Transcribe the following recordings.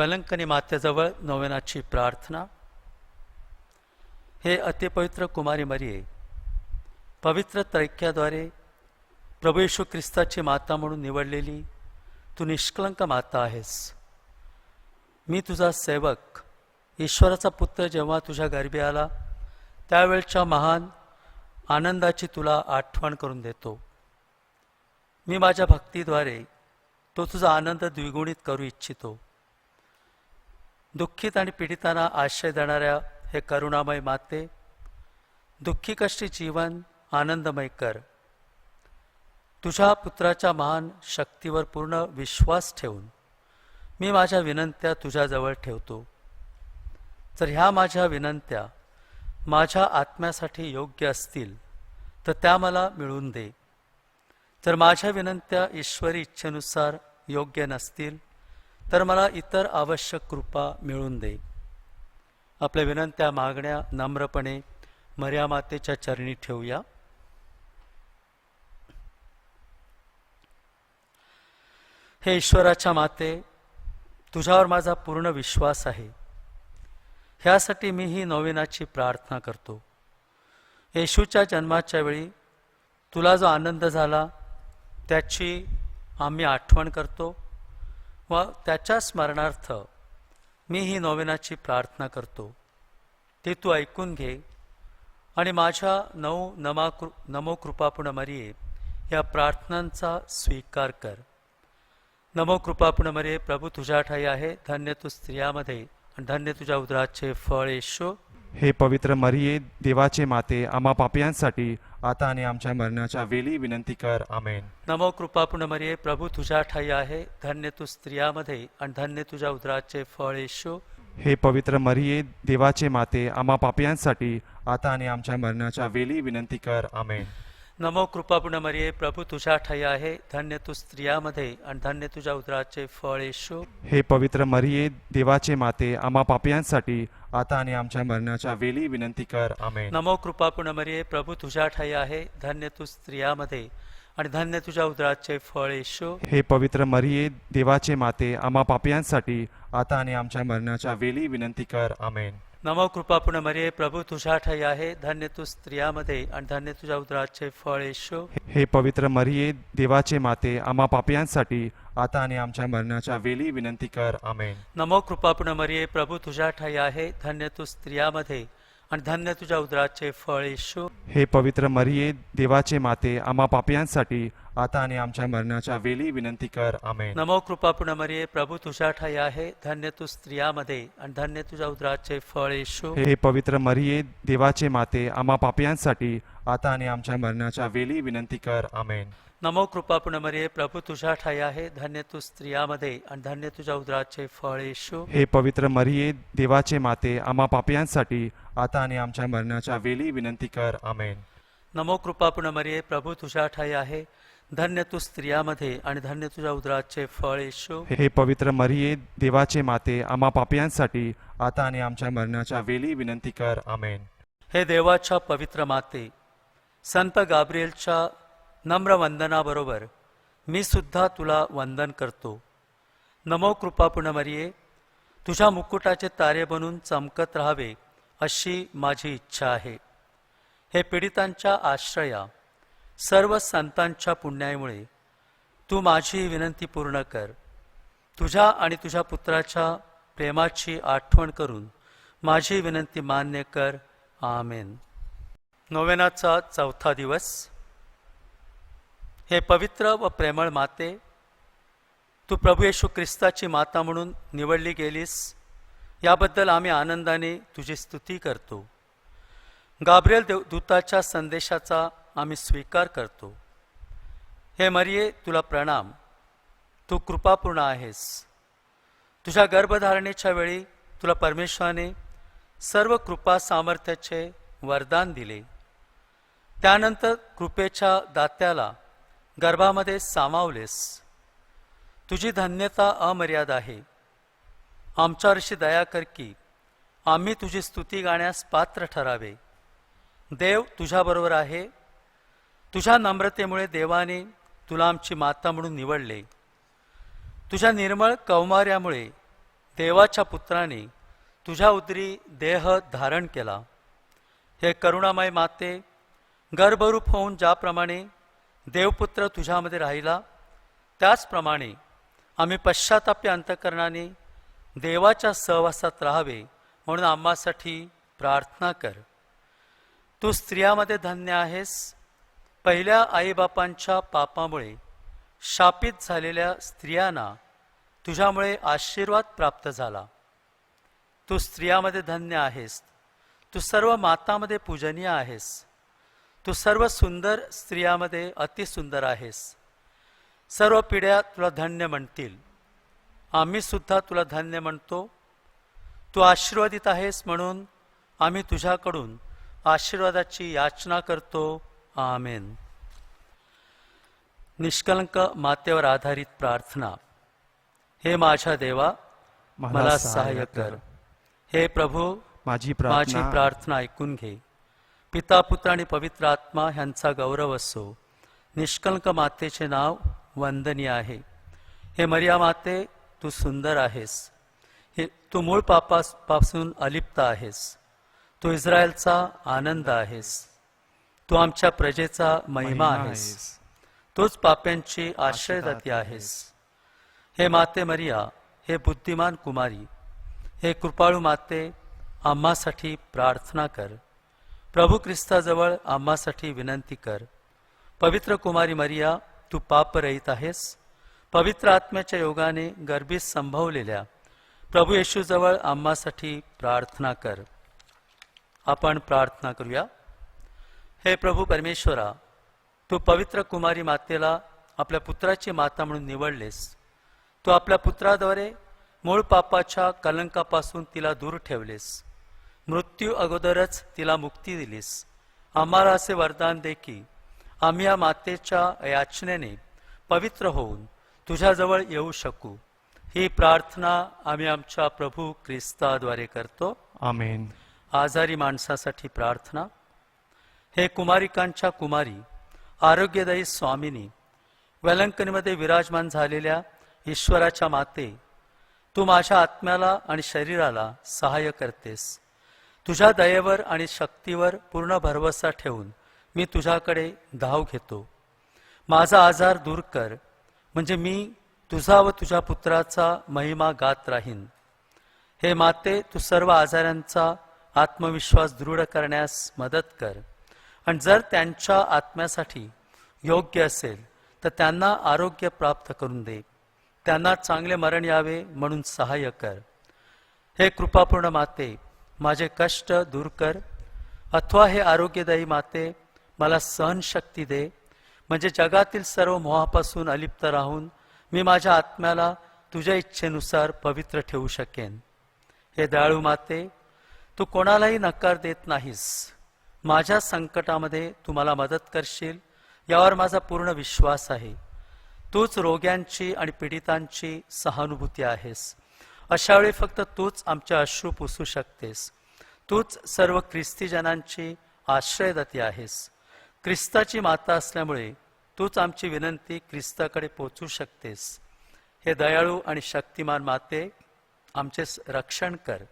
वेलंकनी मातेजवळ नोवेनाची प्रार्थना. हे अतिपवित्र कुमारी मरिये, पवित्र त्रैक्याद्वारे प्रभू येशू ख्रिस्ताची माता म्हणून निवडलेली तू निष्कलंक माता आहेस. मी तुझा सेवक, ईश्वराचा पुत्र जेव्हा तुझ्या गर्भी आला त्यावेळच्या महान आनंदाची तुला आठवण करून देतो. मी माझ्या भक्तीद्वारे तो तुझा आनंद द्विगुणित करू इच्छितो. दुःखित आणि पीडितांना आश्रय देणाऱ्या हे करुणामय माते, दुःखी कष्टी जीवन आनंदमय कर. तुझ्या पुत्राच्या महान शक्तीवर पूर्ण विश्वास ठेवून मी माझ्या विनंत्या तुझ्याजवळ ठेवतो. जर ह्या माझ्या विनंत्या माझ्या आत्म्यासाठी योग्य असतील तर त्या मला मिळवून दे. जर माझ्या विनंत्या ईश्वरी इच्छेनुसार योग्य नसतील तर मला इतर आवश्यक कृपा मिळवून दे. आपल्या विनंत्या मागण्या नम्रपणे मरिया मातेच्या चरणी ठेवूया. हे ईश्वराच्या माते, तुझ्यावर माझा पूर्ण विश्वास आहे. ह्यासाठी मी ही नोवेनाची प्रार्थना करतो. येशूच्या जन्माच्या वेळी तुला जो आनंद झाला त्याची आम्ही आठवण करतो व त्याच्या स्मरणार्थ मी ही नोवेनाची प्रार्थना करतो. ते तू ऐकून घे आणि माझ्या नमो कृपापूर्ण मरिये या प्रार्थनांचा स्वीकार कर. नमो कृपापूर्ण मरिये, प्रभू तुझ्या ठाई आहे. धन्य तू स्त्रियामध्ये आणि धन्य तुझ्या उदराचे फळ येशू. हे पवित्र मरिये, देवाचे माते, आम्हा पापियांसाठी आता आणि आमच्या मरणाच्या वेळी विनंती कर. आमेन. नमो कृपापूर्ण मरिये, प्रभू तुझ्या ठाई आहे. धन्य तू स्त्रियामध्ये आणि धन्य तुझ्या उदराचे फळ येशू. हे पवित्र मरिये, देवाचे माते, आम्हा पापियांसाठी आता आणि आमच्या मरणाच्या वेळी विनंती कर. आमेन. नमो कृपापूर्ण मरिये, प्रभू तुझ्या ठाई आहे. धन्य तू स्त्रियामध्ये आणि धन्य तुझ्या उदराचे फळ येशू. हे पवित्र मरिये, देवाचे माते, आम्हा पापियांसाठी आता आणि आमच्या मरणाच्या वेळी विनंती कर. आमेन. नमो कृपापूर्ण मरिये, प्रभू तुझ्या ठाई आहे. धन्य तू स्त्रियामध्ये आणि धन्य तुझ्या उदराचे फळ येशू. हे पवित्र मरिये, देवाचे माते, आम्हा पापियांसाठी आता आणि आमच्या मरणाच्या वेळी विनंती कर. आमेन. नमो कृपापूर्ण मरिये, प्रभू तुझ्या ठाई आहे. धन्य तू स्त्रियामध्ये आणि धन्य तुझ्या उदराचे फळ येशू. हे पवित्र मरिये, देवाचे माते, आम्हा पापियांसाठी आता आणि आमच्या मरणाच्या वेळी विनंती कर. आमेन. नमो कृपापूर्ण मरिये, प्रभू तुझ्या ठाई आहे. धन्य तू स्त्रियामध्ये आणि धन्य तुझ्या उदराचे फळ येशू. हे पवित्र मरिये, देवाचे माते, आम्हा पापियांसाठी आता आणि आमच्या मरणाच्या वेळी विनंती कर. आमेन. नमो कृपापूर्ण मरिये, प्रभू तुझ्या ठाई आहे. धन्य तू स्त्रियामध्ये आणि धन्य तुझ्या उदराचे फळ येशू. हे पवित्र मरिये, देवाचे माते, आम्हा पापियांसाठी आता आणि आमच्या मरणाच्या वेळी विनंती कर. आमेन. नमो कृपापूर्ण मरिये, प्रभू तुझ्या ठाई आहे. धन्य तू स्त्रियामध्ये आणि धन्य तुझ्या उदराचे फळ येशू. हे पवित्र मरिये, देवाचे माते, आम्हा पापियांसाठी आता आणि आमच्या मरणाच्या वेळी विनंती कर. आमेन. नमो कृपापूर्ण मरिये, प्रभू तुझ्या ठाई आहे. धन्य तू स्त्रियामध्ये आणि धन्य तुझ्या उदराचे फळ येशू. हे पवित्र मरिये, देवाचे माते, आम्हा पापियांसाठी आता आणि आमच्या मरणाच्या वेळी विनंती कर. आमेन. हे देवाच्या पवित्र माते, संत गाब्रिएलच्या नम्र वंदनाबरोबर मी सुद्धा तुला वंदन करतो. नमो कृपापूर्ण मरिये, तुझ्या मुकुटाचे तारे बनून चमकत राहावे अशी माझी इच्छा आहे. हे पीडितांच्या आश्रया, सर्व संतांच्या पुण्यामुळे तू माझी विनंती पूर्ण कर. तुझ्या आणि तुझ्या पुत्राच्या प्रेमाची आठवण करून माझी विनंती मान्य कर. आमेन. नोवेनाचा चौथा दिवस. हे पवित्र व प्रेमळ माते, तू प्रभू येशू ख्रिस्ताची माता म्हणून निवडली गेलीस याबद्दल आम्ही आनंदाने तुझी स्तुती करतो. गाब्रिएल दूताच्या संदेशाचा आम्ही स्वीकार करतो. हे मरिये, तुला प्रणाम. तू कृपापूर्ण आहेस. तुझ्या गर्भधारणेच्या वेळी तुला परमेश्वराने सर्व कृपा सामर्थ्याचे वरदान दिले. त्यानंतर कृपेच्या दात्याला गर्भामध्ये सामावलेस. तुझी धन्यता अमर्याद आहे. आमच्यावरशी दया कर की आम्ही तुझी स्तुती गाण्यास पात्र ठरावे. देव तुझ्याबरोबर आहे. तुझ्या नम्रतेमुळे देवाने तुला आमची माता म्हणून निवडले. तुझ्या निर्मळ कौमार्यामुळे देवाच्या पुत्राने तुझ्या उदरी देह धारण केला. हे करुणामय माते, गर्भरूप होऊन ज्याप्रमाणे देवपुत्र तुझ्यामध्ये राहिला, त्याचप्रमाणे आम्ही पश्चातापी अंतःकरणाने देवाच्या सहवासात राहावे म्हणून आम्हासाठी प्रार्थना कर. तू स्त्रियामध्ये धन्य आहेस. पहिल्या आईबापांच्या पापामुळे शापित झालेल्या स्त्रियांना तुझ्यामुळे आशीर्वाद प्राप्त झाला. तू स्त्रियामध्ये धन्य आहेस. तू सर्व मातामध्ये पूजनीय आहेस. तू सर्व सुंदर स्त्रियामध्ये अतिसुंदर आहेस. सर्व पिढ्या तुला धन्य म्हणतील. आम्ही सुद्धा तुला धन्य म्हणतो. तू आशीर्वादित आहेस म्हणून आम्ही तुझ्याकडून आशीर्वादाची याचना करतो. आमेन. निष्कलंक मातेवर आधारित प्रार्थना. हे माझ्या देवा, मला सहाय्य कर. हे प्रभू, माझी माझी प्रार्थना ऐकून घे. पिता, पुत्र आणि पवित्र आत्मा ह्यांचा गौरव असो. निष्कलंक मातेचे नाव वंदनीय आहे. हे मरिया माते, तू सुंदर आहेस. तू मूळ पापापासून अलिप्त आहेस. तू इस्रायलचा आनंद आहेस. तू आमच्या प्रजेचा महिमा आहेस. तूच पाप्यांची आश्रयदाती आहेस. हे माते मरिया, हे बुद्धिमान कुमारी, हे कृपाळू माते, आम्हासाठी प्रार्थना कर. प्रभू ख्रिस्ताजवळ आम्हासाठी विनंती कर. पवित्र कुमारी मरिया, तू पापरहित आहेस. पवित्र आत्म्याच्या योगाने गर्भीत संभवलेल्या प्रभू येशूजवळ आम्हासाठी प्रार्थना कर. आपण प्रार्थना करूया. हे प्रभू परमेश्वरा, तू पवित्र कुमारी मातेला आपल्या पुत्राची माता म्हणून निवडलेस. तू आपल्या पुत्राद्वारे मूळ पापाच्या कलंकापासून तिला दूर ठेवलेस. मृत्यू अगोदरच तिला मुक्ती दिलीस. आम्हाला असे वरदान दे की आम्ही या मातेच्या याचनेने पवित्र होऊन तुझ्याजवळ येऊ शकू. ही प्रार्थना आम्ही आमच्या प्रभू ख्रिस्ताद्वारे करतो. आमेन. आजारी माणसासाठी प्रार्थना. हे कुमारिकांच्या कुमारी, आरोग्यदायी स्वामिनी, वेलंकनीमध्ये विराजमान झालेल्या ईश्वराच्या माते, तू माझ्या आत्म्याला आणि शरीराला सहाय्य करतेस. तुझ्या दयेवर आणि शक्तीवर पूर्ण भरवसा ठेवून मी तुझ्याकडे धाव घेतो. माझा आजार दूर कर, म्हणजे मी तुझा व तुझ्या पुत्राचा महिमा गात राहीन. हे माते, तू सर्व आजारांचा आत्मविश्वास दृढ करण्यास मदत कर. आणि जर त्यांच्या आत्म्यासाठी योग्य असेल तर त्यांना आरोग्य प्राप्त करून दे. त्यांना चांगले मरण यावे म्हणून सहाय्य कर. हे कृपापूर्ण माते, माझे कष्ट दूर कर. अथवा हे आरोग्यदायी माते, मला सहनशक्ती दे, म्हणजे जगातील सर्व मोहापासून अलिप्त राहून मी माझ्या आत्म्याला तुझ्या इच्छेनुसार पवित्र ठेवू शकेन. हे दयाळू माते, तू कोणालाही नकार देत नाहीस. माझ्या संकटामध्ये तू मला मदत करशील यावर माझा पूर्ण विश्वास आहे. तूच रोग्यांची आणि पीडितांची सहानुभूती आहेस. अशा वेळी फक्त तूच आमचे अश्रू पुसू शकतेस. तूच सर्व ख्रिस्तीजनांची आश्रयदाती आहेस. ख्रिस्ताची माता असल्यामुळे तूच आमची विनंती ख्रिस्ताकडे पोचू शकतेस. हे दयाळू आणि शक्तिमान माते, आमचे रक्षण कर.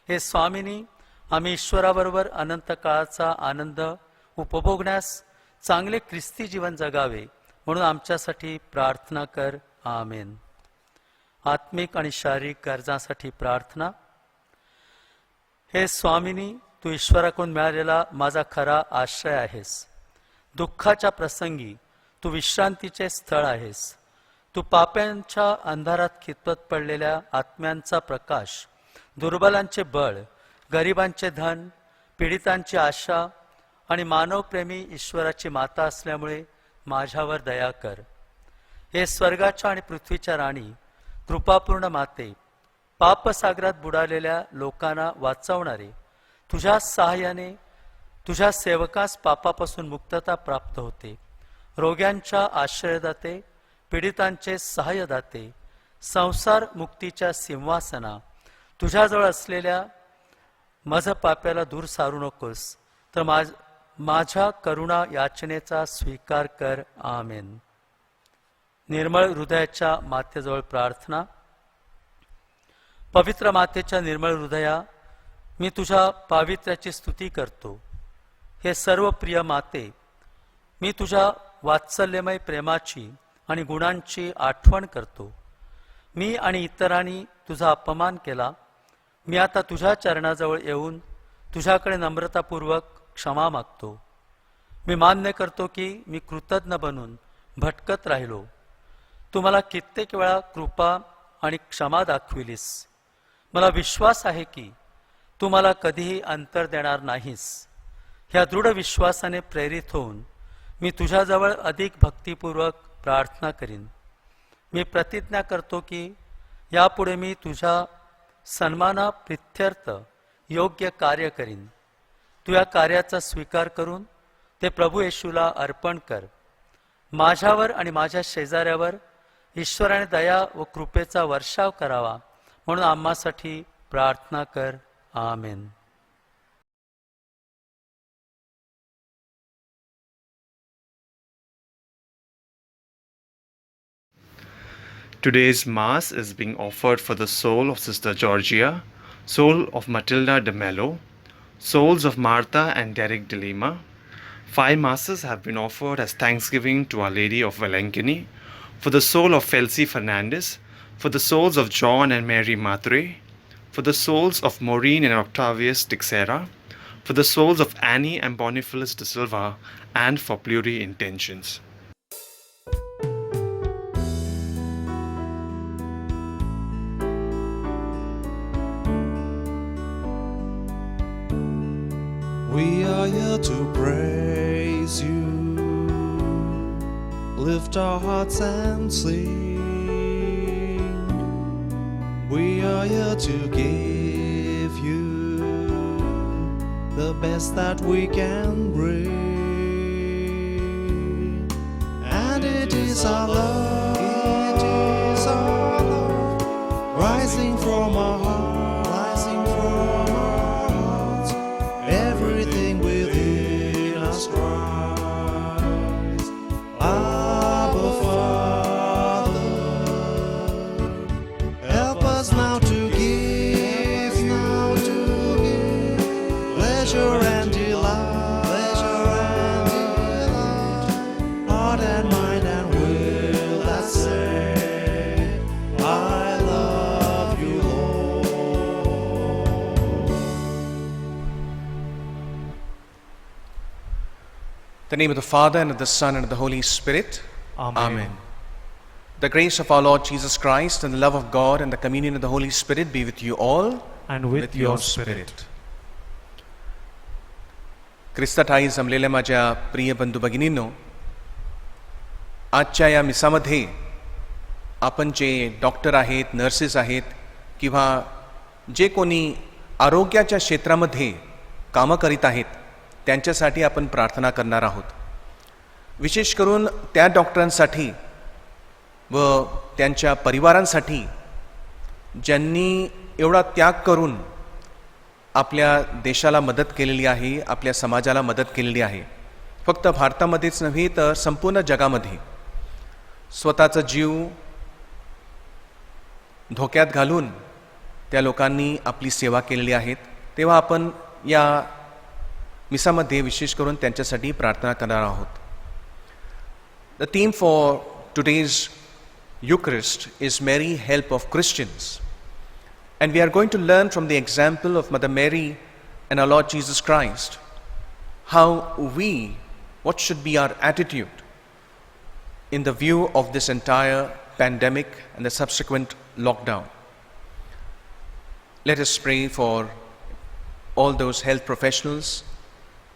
हे स्वामिनी, आम्ही ईश्वराबरोबर अनंत काळाचा आनंद उपभोगण्यास चांगले ख्रिस्ती जीवन जगावे म्हणून आमच्यासाठी प्रार्थना कर. आमेन. आत्मिक आणि शारीरिक गरजांसाठी प्रार्थना. हे स्वामिनी, तू ईश्वराकडून मिळालेला माझा खरा आश्रय आहेस. दुःखाच्या प्रसंगी तू विश्रांतीचे स्थळ आहेस. तू पाप्यांच्या अंधारात खितपत पडलेल्या आत्म्यांचा प्रकाश, दुर्बलांचे बळ, गरिबांचे धन, पीडितांची आशा आणि मानवप्रेमी ईश्वराची माता असल्यामुळे माझ्यावर दया कर. हे स्वर्गाच्या आणि पृथ्वीच्या राणी, कृपापूर्ण माते, पापसागरात बुडालेल्या लोकांना वाचवणारे, तुझ्या सहाय्याने तुझ्या सेवकास पापापासून मुक्तता प्राप्त होते. रोग्यांच्या आश्रयदाते, पीडितांचे सहाय्यदाते, संसार मुक्तीच्या सिंहासना, तुझ्याजवळ असलेल्या माझं पाप्याला दूर सारू नकोस, तर माझ्या करुणा याचनेचा स्वीकार कर. आमेन. निर्मळ हृदयाच्या मातेजवळ प्रार्थना. पवित्र मातेच्या निर्मळ हृदया, मी तुझ्या पावित्र्याची स्तुती करतो. हे सर्व प्रिय माते, मी तुझ्या वात्सल्यमय प्रेमाची आणि गुणांची आठवण करतो. मी आणि इतरांनी तुझा अपमान केला. मी आता तुझ्या चरणाजवळ येऊन तुझ्याकडे नम्रतापूर्वक क्षमा मागतो. मी मान्य करतो की मी कृतज्ञ बनून भटकत राहिलो. तू मला कित्येक वेळा कृपा आणि क्षमा दाखविलीस. मला विश्वास आहे की तू मला कधीही अंतर देणार नाहीस. ह्या दृढ विश्वासाने प्रेरित होऊन मी तुझ्याजवळ अधिक भक्तिपूर्वक प्रार्थना करीन. मी प्रतिज्ञा करतो की यापुढे मी तुझ्या सन्मानाप्रित्यर्थ योग्य कार्य करीन. तू या कार्याचा स्वीकार करून ते प्रभू येशूला अर्पण कर. माझ्यावर आणि माझ्या शेजाऱ्यावर ईश्वराने दया व कृपेचा वर्षाव करावा म्हणून आम्हासाठी प्रार्थना कर. आमेन. Today's Mass is being offered for the soul of Sister Georgia, soul of Matilda de Mello, souls of Martha and Derek de Lima. 5 Masses have been offered as thanksgiving to Our Lady of Valencini, for the soul of Felcy Fernandez, for the souls of John and Mary Matre, for the souls of Maureen and Octavius Tixera, for the souls of Annie and Boniface de Silva, and for pluri intentions. We are here to praise you, lift our hearts and sing. We are here to give you the best that we can bring. And it is our love, rising from our hearts, everything within us cries, Abba Father, help us now to give, pleasure and delight, heart and mind and will that say, I love you, Lord. In the name of the Father, and of the Son, and of the Holy Spirit. Amen. The grace of our Lord Jesus Christ, and the love of God, and the communion of the Holy Spirit be with you all. And with your spirit. ख्रिस्तात आई जमलेल्या माझ्या प्रिय बंधू भगिनींनो, आजच्या या मिसामध्ये आपण जे doctor आहेत, nurses आहेत, किंवा जे कोणी आरोग्याच्या क्षेत्रामध्ये कामं करीत आहेत, त्यांच्यासाठी आपण प्रार्थना करणार आहोत. विशेष करून त्या डॉक्टरांसाठी व त्यांच्या परिवारांसाठी ज्यांनी एवढा त्याग करून आपल्या देशाला मदत केलेली आहे, आपल्या समाजाला मदत केलेली आहे. फक्त भारतामध्येच नव्हे तर संपूर्ण जगामध्ये स्वतःचा जीव धोक्यात घालून त्या लोकांनी आपली सेवा केलेली आहे. तेव्हा आपण या मिसामध्ये विशेष करून त्यांच्यासाठी प्रार्थना करणार आहोत. The theme for today's Eucharist is Mary, help of Christians. And we are going to learn from the example of Mother Mary and our Lord Jesus Christ what should be our attitude in the view of this entire pandemic and the subsequent lockdown. Let us pray for all those health professionals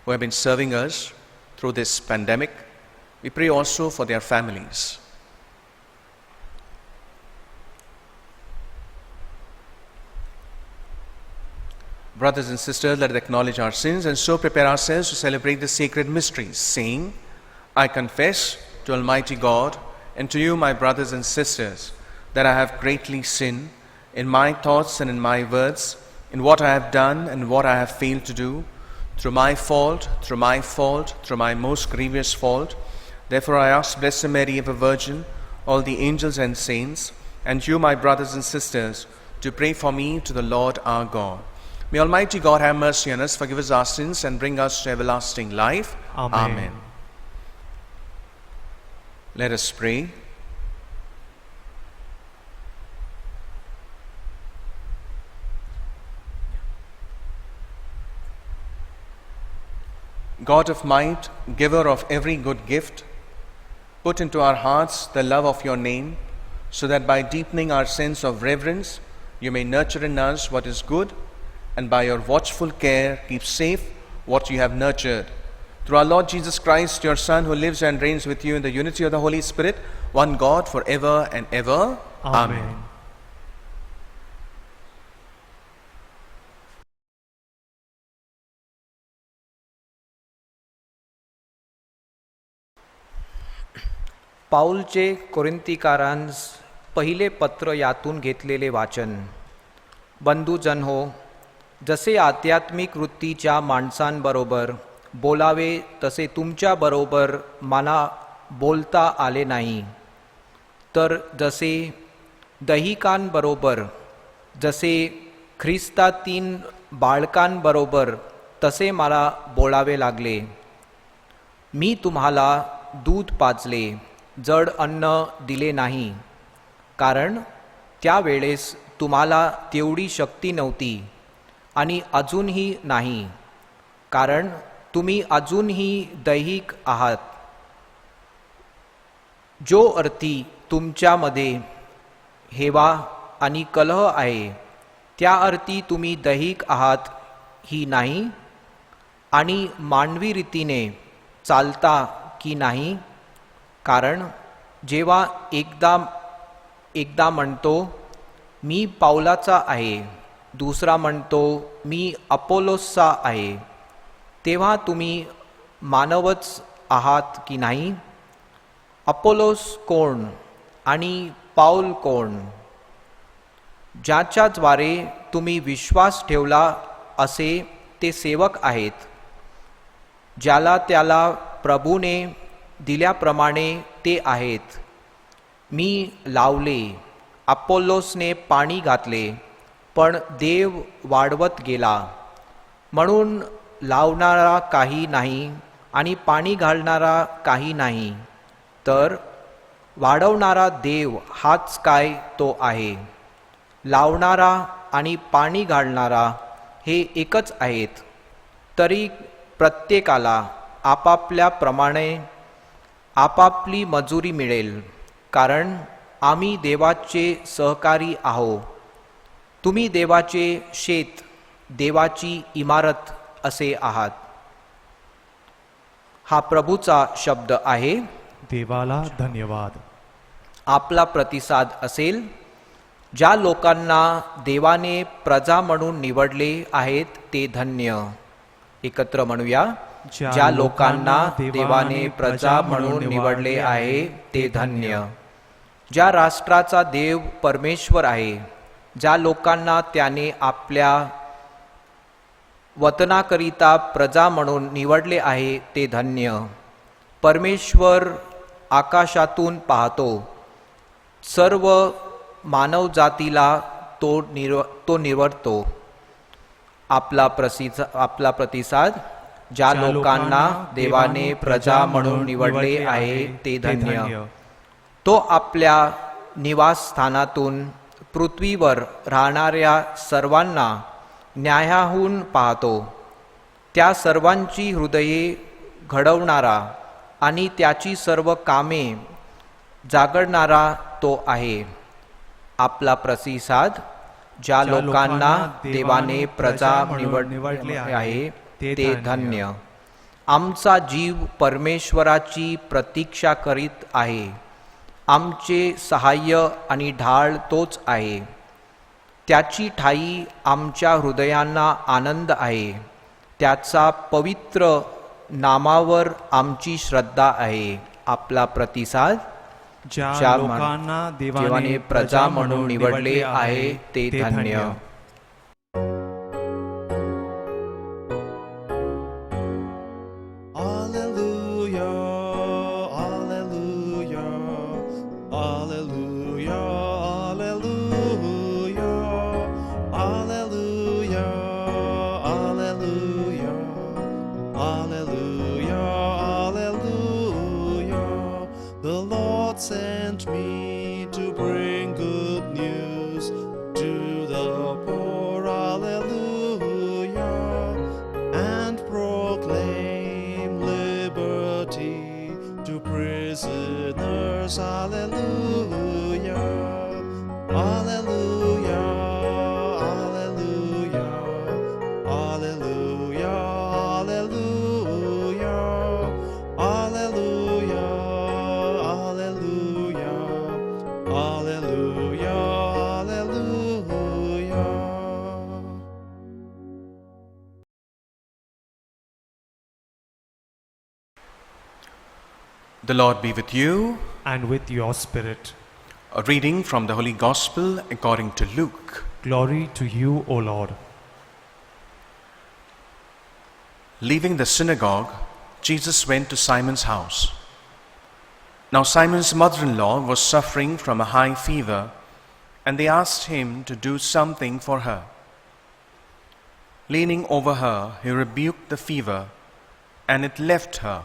who have been serving us through this pandemic. We pray also for their families. Brothers and sisters, let us acknowledge our sins and so prepare ourselves to celebrate the sacred mysteries, saying, I confess to Almighty God and to you, my brothers and sisters, that I have greatly sinned in my thoughts and in my words, in what I have done and what I have failed to do, through my fault, through my most grievous fault. Therefore I ask Blessed Mary, ever Virgin, all the angels and saints, and you, my brothers and sisters, to pray for me to the Lord our God. May Almighty God have mercy on us, forgive us our sins, and bring us to everlasting life. Amen. Let us pray. God of might, giver of every good gift, put into our hearts the love of your name, so that by deepening our sense of reverence, you may nurture in us what is good, and by your watchful care keep safe what you have nurtured. Through our Lord Jesus Christ, your Son, who lives and reigns with you in the unity of the Holy Spirit, one God, forever and ever. Amen. पाऊलचे कोरिंथीकारांस पहिले पत्र यातून घेतलेले वाचन. बंधुजन हो, जसे आध्यात्मिक वृत्तीच्या माणसांबरोबर बोलावे तसे तुमच्याबरोबर मला बोलता आले नाही, तर जसे दैहिकांबरोबर, जसे ख्रिस्तातील बाळकांबरोबर तसे मला बोलावे लागले. मी तुम्हाला दूध पाजले, जड अन्न दिले नाही, कारण त्यावेळेस तुम्हाला तेवढी शक्ती नव्हती आणि अजूनही नाही, कारण तुम्ही अजूनही दैहिक आहात. जो अर्थी तुमच्यामध्ये हेवा आणि कलह आहे, त्या अर्थी तुम्ही दैहिक आहात ही नाही, आणि मानवी रीतीने चालता की नाही. कारण जेव्हा एकदा म्हणतो मी पाऊलाचा आहे, दुसरा म्हणतो मी अपोलोसचा आहे, तेव्हा तुम्ही मानवच आहात की नाही. अपोलोस कोण आणि पाऊल कोण? ज्याच्याद्वारे तुम्ही विश्वास ठेवला असे ते सेवक आहेत. ज्याला त्याला प्रभूने दिल्याप्रमाणे ते आहेत. मी लावले, अपोलोसने पाणी घातले, पण देव वाढवत गेला. म्हणून लावणारा काही नाही आणि पाणी घालणारा काही नाही, तर वाढवणारा देव हाच काय तो आहे. लावणारा आणि पाणी घालणारा हे एकच आहेत, तरी प्रत्येकाला आपापल्याप्रमाणे आपापली मजुरी मिळेल, कारण आम्ही देवाचे सहकारी आहो. तुम्ही देवाचे शेत, देवाची इमारत असे आहात. हा प्रभूचा शब्द आहे. देवाला धन्यवाद. आपला प्रतिसाद असेल. ज्या लोकांना देवाने प्रजा म्हणून निवडले आहेत ते धन्य. एकत्र म्हणूया. ज्या लोकांना देवाने प्रजा म्हणून निवडले आहे ते धन्य. ज्या राष्ट्राचा देव परमेश्वर आहे, ज्या लोकांना त्याने आपल्या वतनाकरिता प्रजा म्हणून निवडले आहे ते धन्य. परमेश्वर आकाशातून पाहतो, सर्व मानवजातीला तो निवडतो. आपला प्रतिसाद. ज्या लोकांना देवाने प्रजा म्हणून निवडले आहे ते धन्य. तो आपल्या निवासस्थानातून पृथ्वीवर राहणाऱ्या सर्वांना न्यायाहून पाहतो. त्या सर्वांची हृदये घडवणारा आणि त्याची सर्व कामे जागडणारा तो आहे. आपला प्रतिसाद. ज्या लोकांना देवाने प्रजा निवडले आहे ते धन्य. आमचा जीव परमेश्वराची प्रतीक्षा करीत आहे. आमचे सहाय्य आणि ढाल तोच आहे. त्याची ठाई आमच्या हृदयांना आनंद आहे. त्याचा पवित्र नामावर आमची श्रद्धा आहे. आपला प्रतिसाद. ज्या लोकांना देवाने प्रजा म्हणून निवडले आहे ते धन्य. Alleluia, alleluia, alleluia. sent me to bring good news to the poor, hallelujah, and proclaim liberty to prisoners, hallelujah, hallelujah, hallelujah, hallelujah, hallelujah, hallelujah, hallelujah, hallelujah, hallelujah. The Lord be with you. And with your spirit. A reading from the Holy Gospel according to Luke. Glory to you, O Lord. Leaving the synagogue, Jesus went to Simon's house. Now Simon's mother-in-law was suffering from a high fever, and they asked him to do something for her. Leaning over her, he rebuked the fever, and it left her.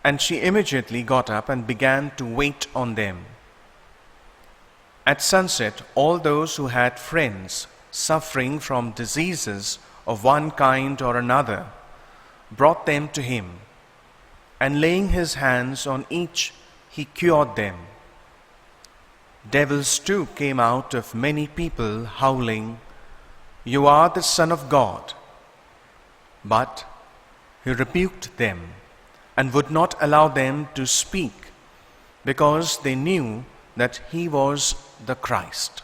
And she immediately got up and began to wait on them. At sunset, all those who had friends suffering from diseases of one kind or another brought them to him, and laying his hands on each, he cured them. Devils too came out of many people, howling, "You are the Son of God." But he rebuked them and would not allow them to speak, because they knew that he was the Christ.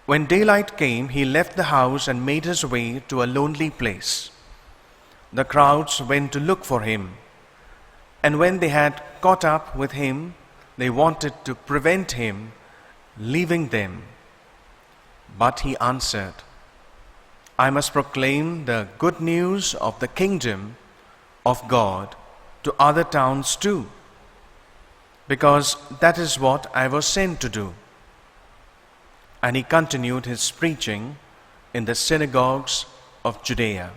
When daylight came, he left the house and made his way to a lonely place. The crowds went to look for him, and when they had caught up with him, they wanted to prevent him leaving them. But he answered, "I must proclaim the good news of the kingdom of God to other towns too, because that is what I was sent to do." And he continued his preaching in the synagogues of Judea.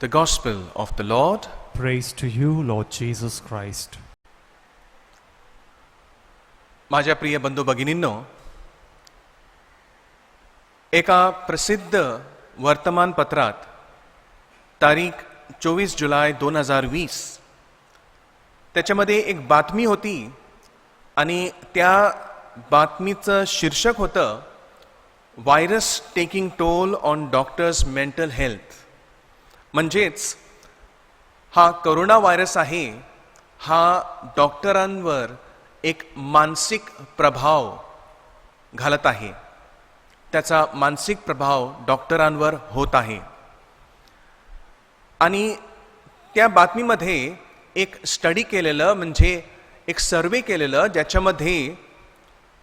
The Gospel of the Lord. Praise to you, Lord Jesus Christ. माझ्या प्रिय बंधू भगिनींनो, एका प्रसिद्ध वर्तमानपत्रात तारीख 24 जुलै 2020 त्याच्यामध्ये एक बातमी होती, आणि त्या बातमीचं शीर्षक होतं virus taking toll on doctors mental health. म्हणजेच हा कोरोना व्हायरस आहे, हा डॉक्टरांवर एक मानसिक प्रभाव घालत आहे. त्याचा मानसिक प्रभाव डॉक्टरांवर होत आहे. आणि त्या बातमीमध्ये एक स्टडी केलेलं, म्हणजे एक सर्वे केलेलं, ज्याच्यामध्ये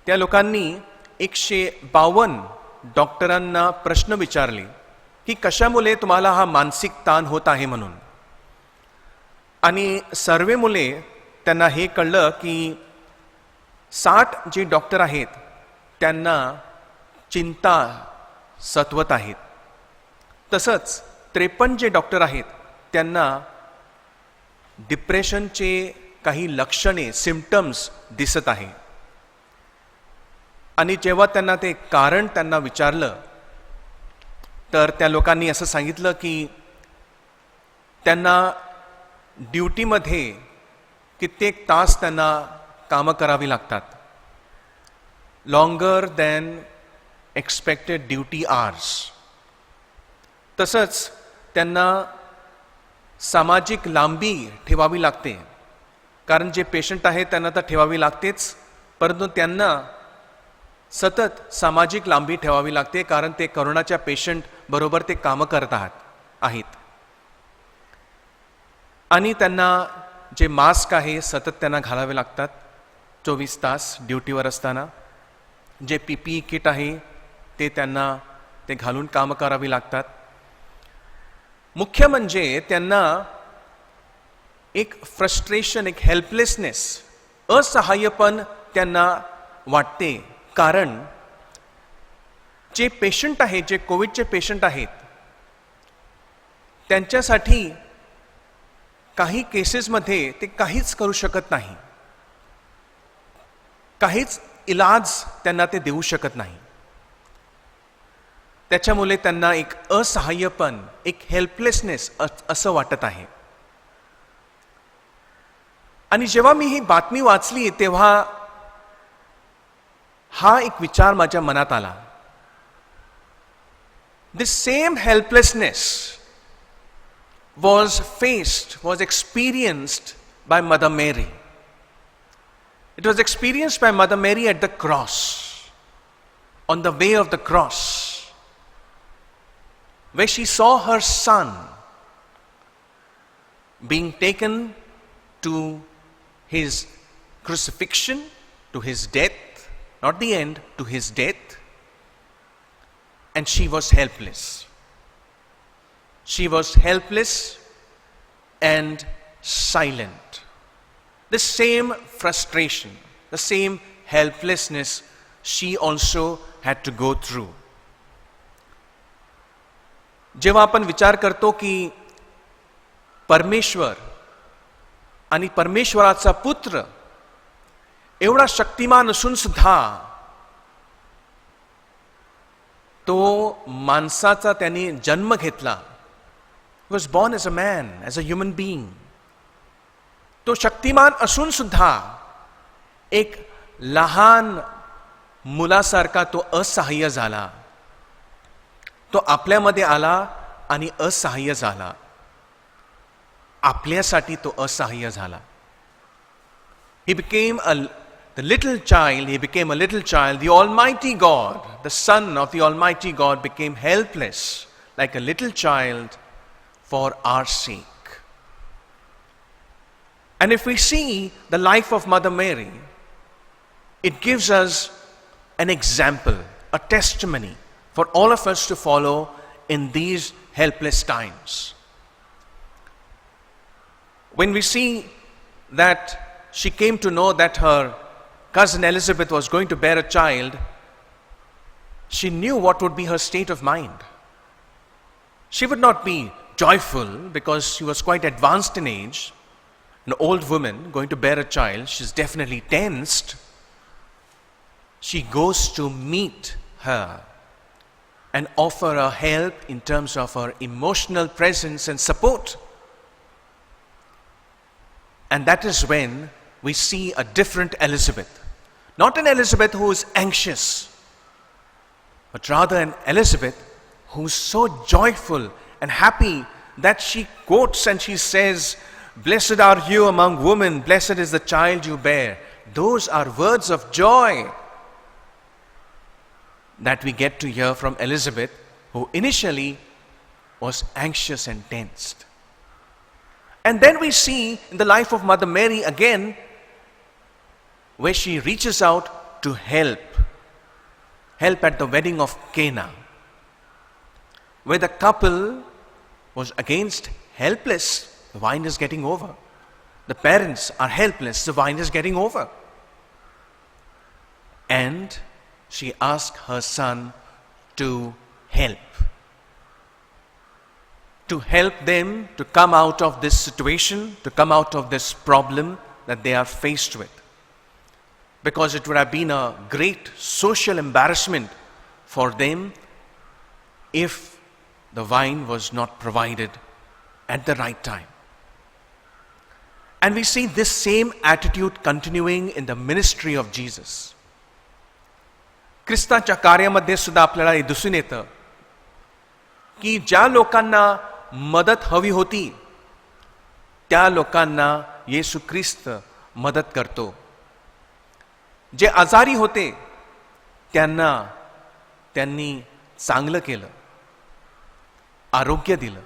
त्या लोकांनी 152 डॉक्टरांना प्रश्न विचारले की कशामुळे तुम्हाला हा मानसिक ताण होत आहे म्हणून. आणि सर्वेमुळे त्यांना हे कळलं की 60 जे डॉक्टर आहेत त्यांना चिंता सतवत आहेत. तसंच 53 जे डॉक्टर आहेत त्यांना डिप्रेशनचे काही लक्षणे, सिम्पटम्स दिसत आहे. आणि जेव्हा त्यांना ते कारण त्यांना विचारलं, तर त्या लोकांनी असं सांगितलं की त्यांना ड्युटीमध्ये कित्येक तास त्यांना कामं करावी लागतात, longer than expected duty hours. तसंच त्यांना सामाजिक लांबी ठेवावी लागते, कारण जे पेशंट आहेत त्यांना तर ठेवावी लागतेच, परंतु त्यांना सतत सामाजिक लांबी ठेवावी लागते, कारण ते कोरोनाच्या पेशंट बरोबर ते कामं करत आहेत. आणि त्यांना जे मास्क आहे सतत त्यांना घालावे लागतात 24 तास ड्युटीवर असताना. जे PPE किट आहे ते त्यांना ते घालून कामं करावी लागतात. मुख्य म्हणजे त्यांना एक फ्रस्ट्रेशन, एक हेल्पलेसनेस, असहाय्यपण त्यांना वाटते, कारण जे पेशंट आहेत, जे कोविडचे पेशंट आहेत, त्यांच्यासाठी काही केसेसमध्ये ते काहीच करू शकत नाही, काहीच इलाज त्यांना ते देऊ शकत नाही. त्याच्यामुळे त्यांना एक असहाय्यपण, एक हेल्पलेसनेस असं वाटत आहे. आणि जेव्हा मी ही बातमी वाचली तेव्हा हा एक विचार माझ्या मनात आला. This same helplessness was experienced by Mother Mary. It was experienced by Mother Mary at the cross, on the way of the cross, where she saw her son being taken to his crucifixion, to his death, not the end, to his death, and she was helpless. She was helpless and silent. The same frustration, the same helplessness she also had to go through. जेव्हा आपण विचार करतो की परमेश्वर आणि परमेश्वराचा पुत्र एवढा शक्तिमान असून सुद्धा तो माणसाचा त्याने जन्म घेतला. He was born as a man, as a human being. तो शक्तिमान असून सुद्धा एक लहान मुलासारखा तो असहाय्य झाला. तो आपल्यामध्ये आला आणि असहाय्य झाला. आपल्यासाठी तो असहाय्य झाला. He became the little child, he became a little child. The Almighty God, the Son of the Almighty God, became helpless like a little child for our sake. And if we see the life of Mother Mary, it gives us an example, a testimony for all of us to follow in these helpless times. When we see that she came to know that her cousin Elizabeth was going to bear a child, she knew what would be her state of mind. She would not be joyful because she was quite advanced in age. An old woman going to bear a child, she's definitely tensed. She goes to meet her and offer her help in terms of her emotional presence and support. And that is when we see a different Elizabeth. Not an Elizabeth who is anxious, but rather an Elizabeth who is so joyful and happy that she quotes and she says, "Blessed are you among women, blessed is the child you bear." Those are words of joy that we get to hear from Elizabeth, who initially was anxious and tensed. And then we see in the life of Mother Mary again, where she reaches out to help at the wedding of Cana, where the couple was against helpless. The wine is getting over. The parents are helpless. The wine is getting over. And she asked her son to help them to come out of this situation, to come out of this problem that they are faced with. Because it would have been a great social embarrassment for them if the wine was not provided at the right time. And we see this same attitude continuing in the ministry of Jesus. ख्रिस्ताच्या कार्यामध्ये सुद्धा आपल्याला हे दिसून येतं की ज्या लोकांना मदत हवी होती त्या लोकांना येशू ख्रिस्त मदत करतो. जे आजारी होते त्यांनी चांगलं केलं, आरोग्य दिलं.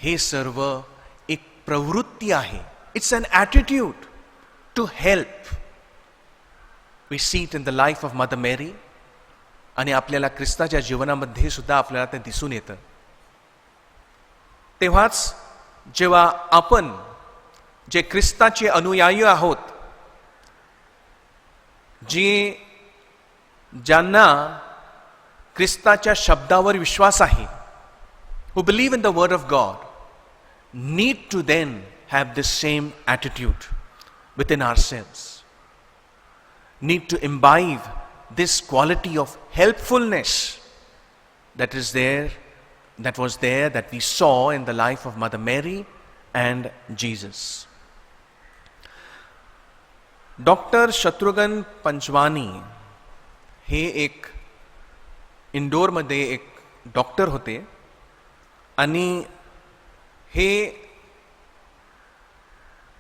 हे सर्व एक प्रवृत्ती आहे. It's an attitude to help. We see it in the life of mother Mary. आणि आपल्याला ख्रिस्ताच्या जीवनामध्ये सुद्धा आपल्याला ते दिसून येतं. तेव्हाच जेव्हा आपण जे ख्रिस्ताचे अनुयायी आहोत, ज्यांना ख्रिस्ताच्या शब्दावर विश्वास आहे, who believe in the word of God, need to then have this same attitude within ourselves. Need to imbibe this quality of helpfulness that is there, that we saw in the life of Mother Mary and Jesus. Doctor Shatrughna Panchwani हे एक इंदोरमध्ये एक doctor होते आणि हे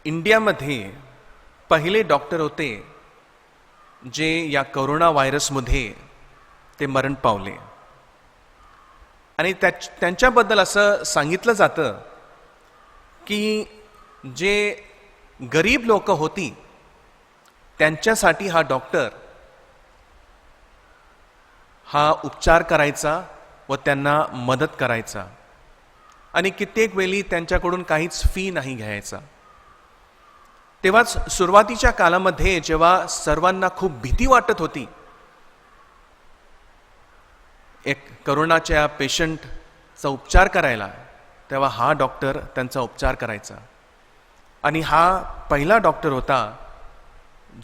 इंडियामध्ये पहिले doctor होते जे या कोरोना व्हायरसमध्ये ते मरण पावले. आणि त्यांच्याबद्दल असं सांगितलं जातं की जे गरीब लोक होती त्यांच्यासाठी हा डॉक्टर हा उपचार करायचा व त्यांना मदत करायचा आणि कित्येक वेळी त्यांच्याकडून काहीच फी नाही घ्यायचा. तेव्हाच सुरुवातीच्या काळामध्ये जेव्हा सर्वांना खूप भीती वाटत होती, एक कोरोनाच्या पेशंटचा उपचार करायला, तेव्हा हा डॉक्टर त्यांचा उपचार करायचा. आणि हा पहिला डॉक्टर होता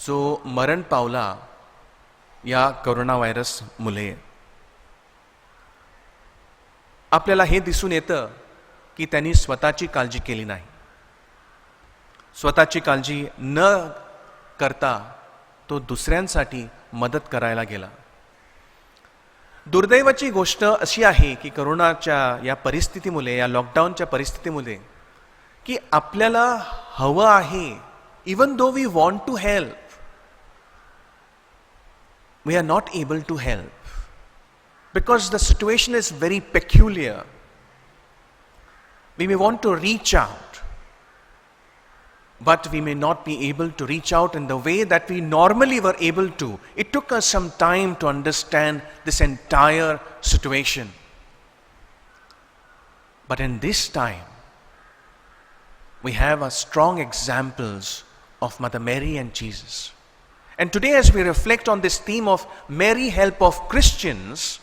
जो मरण पावला या कोरोना व्हायरस मुळे. आपल्याला हे दिसून येतं की त्यांनी स्वतःची काळजी केली नाही. स्वतःची काळजी न करता तो दुसऱ्यांसाठी मदत करायला गेला. दुर्दैवाची गोष्ट अशी आहे की कोरोनाच्या या परिस्थितीमुळे, या लॉकडाऊनच्या परिस्थितीमुळे, की आपल्याला हवं आहे, even though we want to help, we are not able to help because the situation is very peculiar. We may want to reach out, but we may not be able to reach out in the way that we normally were able to. It took us some time to understand this entire situation. But in this time, we have a strong examples of Mother Mary and Jesus. And today, as we reflect on this theme of Mary, help of Christians,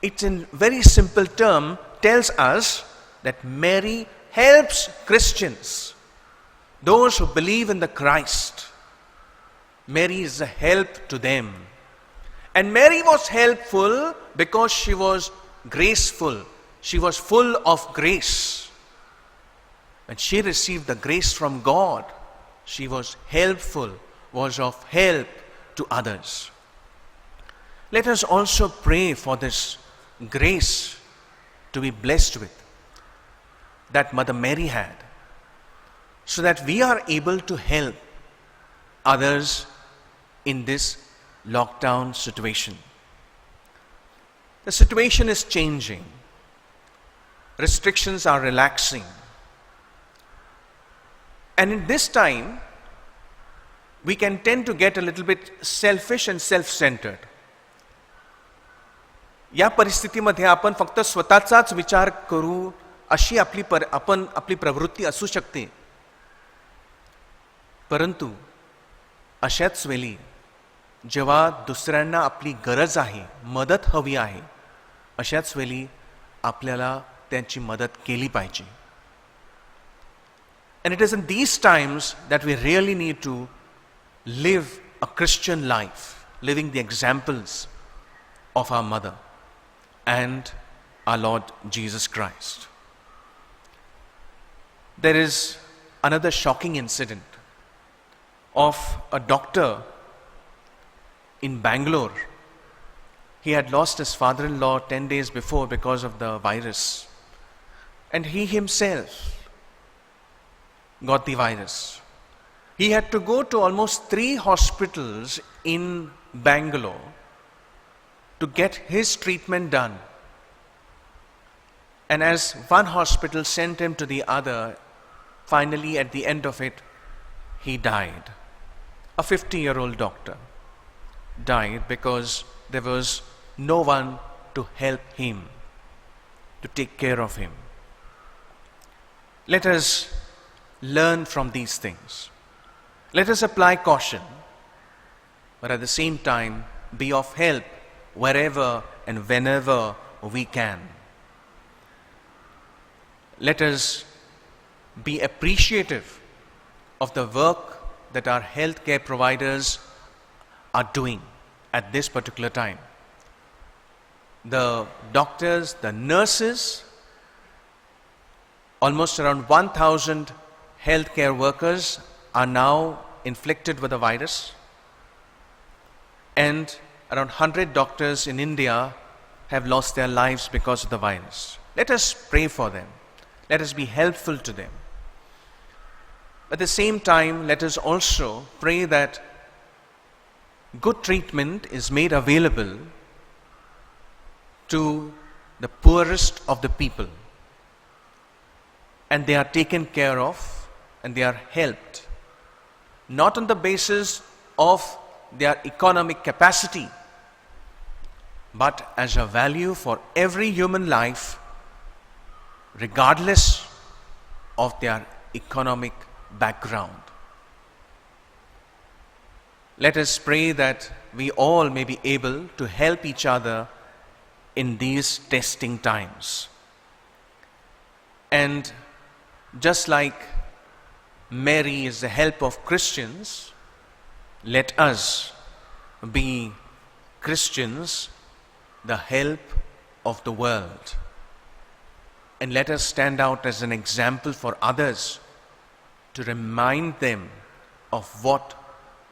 it's in very simple term tells us that Mary helps Christians, those who believe in the Christ. Mary is a help to them. And Mary was helpful because she was graceful. She was full of grace. When she received the grace from God, she was helpful, was of help to others. Let us also pray for this grace to be blessed with, that Mother Mary had, so that we are able to help others in this lockdown situation. The situation is changing. Restrictions are relaxing. And in this time, we can tend to get a little bit selfish and self-centered. या परिस्थितीमध्ये आपण फक्त स्वतःचाच विचार करू अशी आपली प्रवृत्ती असू शकते. परंतु अशाच वेळी जेव्हा दुसऱ्यांना आपली गरज आहे, मदत हवी आहे, अशाच वेळी आपल्याला त्यांची मदत केली पाहिजे. And it is in these times that we really need to live a Christian life, living the examples of our mother and our Lord Jesus Christ. There is another shocking incident of a doctor in Bangalore. He had lost his father-in-law 10 days before because of the virus. And he himself got the virus. He had to go to almost 3 hospitals in Bangalore to get his treatment done. And as one hospital sent him to the other, finally at the end of it, he died. A 50-year-old doctor died because there was no one to help him, to take care of him. Let us learn from these things. Let us apply caution, but at the same time be of help wherever and whenever we can. let us be appreciative of the work that our healthcare providers are doing at this particular time. The doctors, the nurses, almost around 1,000 healthcare workers are now inflicted with the virus, and around 100 doctors in India have lost their lives because of the virus. Let us pray for them. Let us be helpful to them. At the same time, let us also pray that good treatment is made available to the poorest of the people, and they are taken care of and they are helped, not on the basis of their economic capacity, but as a value for every human life, regardless of their economic background. Let us pray that we all may be able to help each other in these testing times. And just like Mary is the help of Christians, let us be Christians, the help of the world. And let us stand out as an example for others to remind them of what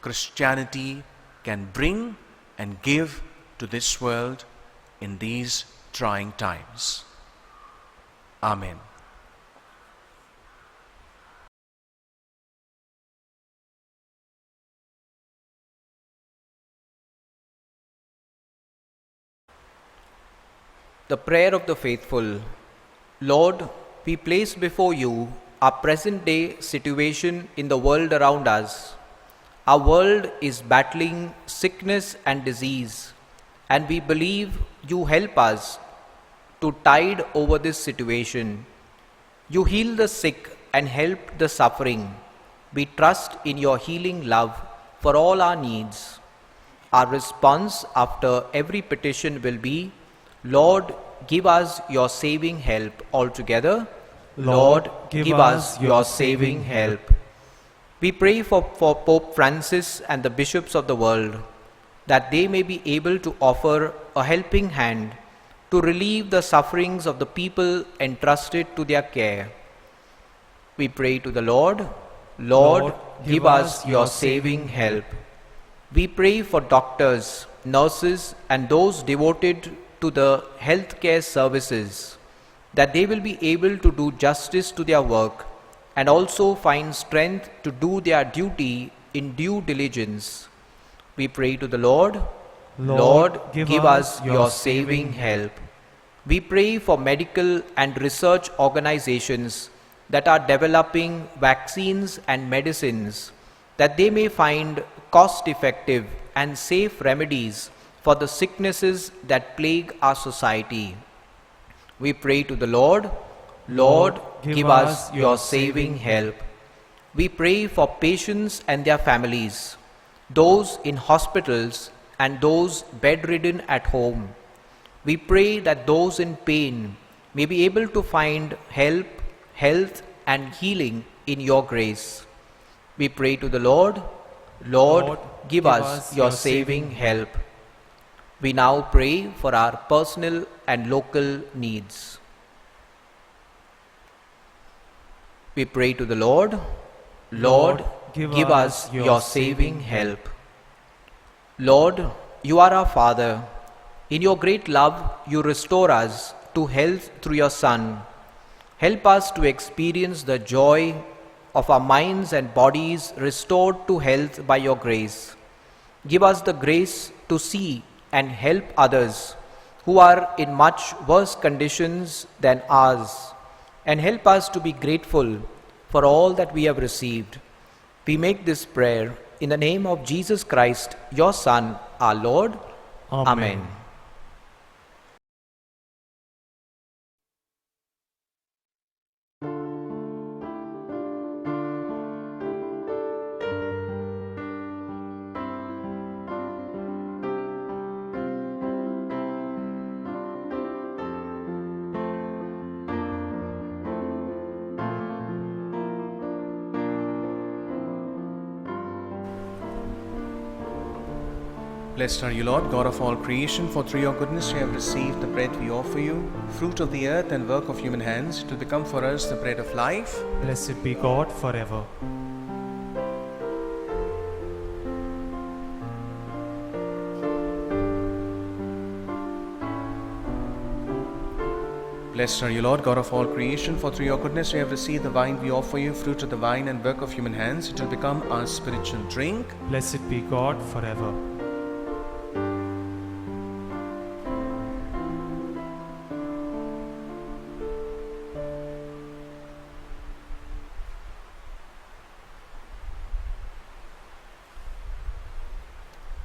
Christianity can bring and give to this world in these trying times. Amen. The prayer of the faithful. Lord, we place before you our present day situation in the world around us. Our world is battling sickness and disease, and we believe you help us to tide over this situation. You heal the sick and help the suffering. We trust in your healing love for all our needs. Our response after every petition will be, Lord, give us your saving help altogether. Lord, give us your saving help. We pray for Pope Francis and the bishops of the world, that they may be able to offer a helping hand to relieve the sufferings of the people entrusted to their care. We pray to the Lord, Lord, give us your saving help. We pray for doctors, nurses, and those devoted to the healthcare services, that they will be able to do justice to their work and also find strength to do their duty in due diligence. We pray to the Lord, Lord, give us your saving help. We pray for medical and research organizations that are developing vaccines and medicines, that they may find cost-effective and safe remedies for the sicknesses that plague our society. We pray to the Lord, Lord, give us your saving help. We pray for patients and their families, those in hospitals and those bedridden at home. We pray that those in pain may be able to find help, health, and healing in your grace. We pray to the Lord, Lord, give us your saving help. We now pray for our personal and local needs. We pray to the Lord, Lord, give us your saving help. Lord, you are our Father. In your great love, you restore us to health through your Son. Help us to experience the joy of our minds and bodies restored to health by your grace. Give us the grace to see and help others who are in much worse conditions than ours, and help us to be grateful for all that we have received. We make this prayer in the name of Jesus Christ, your Son, our Lord. Amen. Blessed are you, Lord, God of all creation, for through your goodness we have received the bread we offer you, fruit of the earth and work of human hands, to become for us the bread of life. Blessed be God forever. Blessed are you, Lord, God of all creation, for through your goodness we have received the wine we offer you, fruit of the vine and work of human hands. It will become our spiritual drink. Blessed be God forever.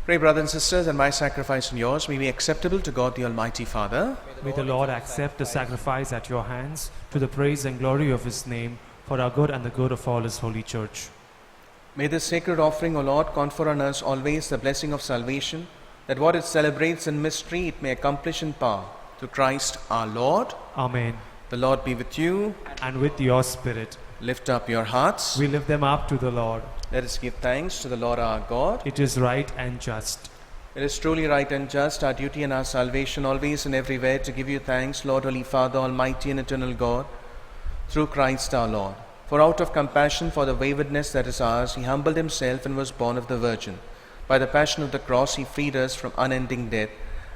Pray, brothers and sisters, that my sacrifice and yours may be acceptable to God the Almighty Father. May the Lord accept the sacrifice at your hands to the praise and glory of his name, for our good and the good of all his holy church. May this sacred offering, O Lord, confer on us always the blessing of salvation, that what it celebrates in mystery it may accomplish in power. Through Christ our Lord. Amen. The Lord be with you. And with your spirit, Lift up your hearts. we lift them up to the Lord. Let us give thanks to the Lord our God. It is right and just. It is truly right and just, our duty and our salvation, always and everywhere, to give you thanks, Lord, Holy Father, Almighty and eternal God, through Christ our Lord. For out of compassion for the waywardness that is ours, he humbled himself and was born of the Virgin. By the passion of the cross, he freed us from unending death,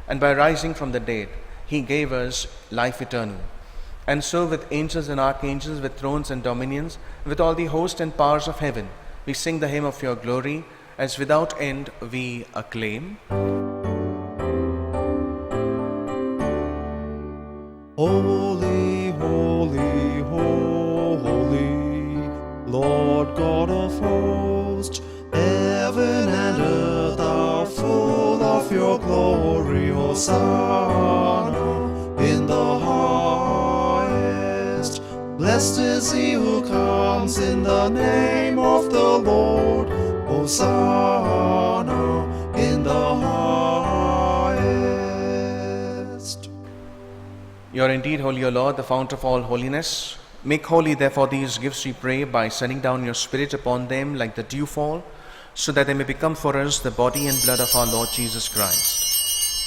and by rising from the dead, he gave us life eternal. And so with angels and archangels, with thrones and dominions, with all the host and powers of heaven, we sing the hymn of your glory, as without end we acclaim. Holy, holy, holy, Lord God of hosts, heaven and earth are full of your glory. Hosanna in the highest. Blessed is he who comes in the name of the Lord. Hosanna in the highest. You are indeed holy, O Lord, the fount of all holiness. Make holy, therefore, these gifts, we pray, by sending down your Spirit upon them like the dewfall, so that they may become for us the body and blood of our Lord Jesus Christ.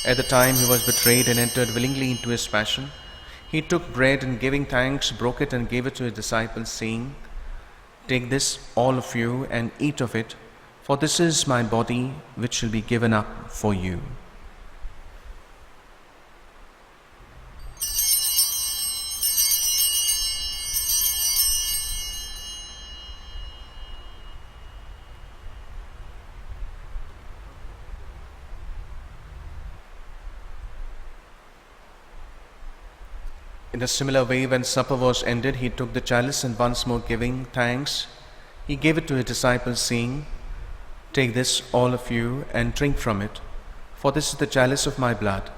At the time he was betrayed and entered willingly into his passion, he took bread and giving thanks, broke it and gave it to his disciples, saying, "Take this, all of you, and eat of it, for this is my body, which shall be given up for you." In a similar way, when supper was ended, he took the chalice and once more giving thanks, he gave it to his disciples, saying, "Take this, all of you, and drink from it, for this is the chalice of my blood,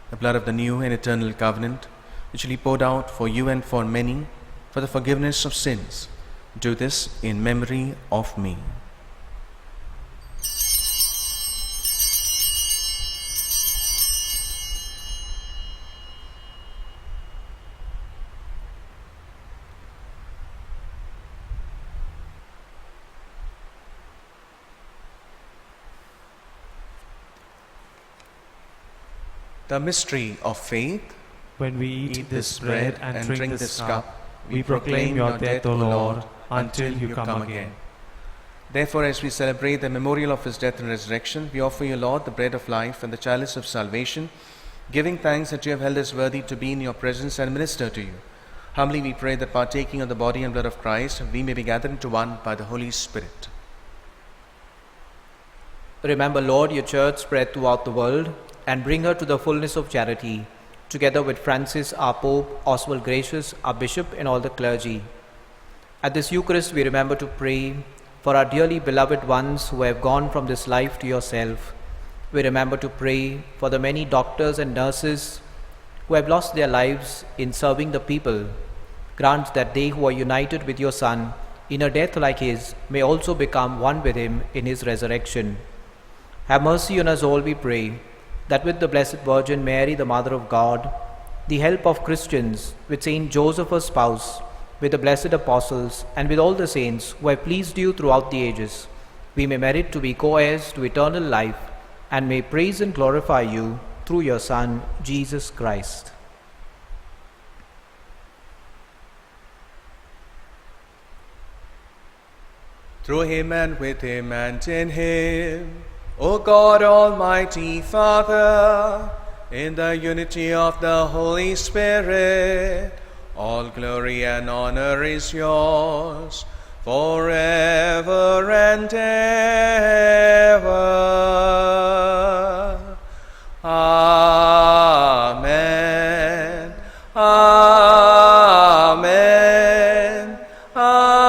the blood of the new and eternal covenant, which will be poured out for you and for many for the forgiveness of sins. Do this in memory of me." The mystery of faith. When we eat this bread and drink this cup, we proclaim your death, O Lord, until you come again. Therefore, as we celebrate the memorial of his death and resurrection, we offer you, Lord, the bread of life and the chalice of salvation, giving thanks that you have held us worthy to be in your presence and minister to you. Humbly we pray that, partaking of the body and blood of Christ, we may be gathered into one by the Holy Spirit. Remember, Lord, your church spread throughout the world, and bring her to the fullness of charity, together with Francis, our Pope, Oswald Gracious, our Bishop, and all the clergy. At this Eucharist, we remember to pray for our dearly beloved ones who have gone from this life to yourself. We remember to pray for the many doctors and nurses who have lost their lives in serving the people. Grant that they who are united with your Son in a death like his may also become one with him in his resurrection. Have mercy on us all, we pray, that with the Blessed Virgin Mary, the Mother of God, the help of Christians, with Saint Joseph her spouse, with the blessed apostles, and with all the saints who have pleased you throughout the ages, we may merit to be co-heirs to eternal life, and may praise and glorify you through your Son, Jesus Christ. Through him and with him and in him, O God, Almighty Father, in the unity of the Holy Spirit, all glory and honor is yours forever and ever. Amen. Amen. Amen.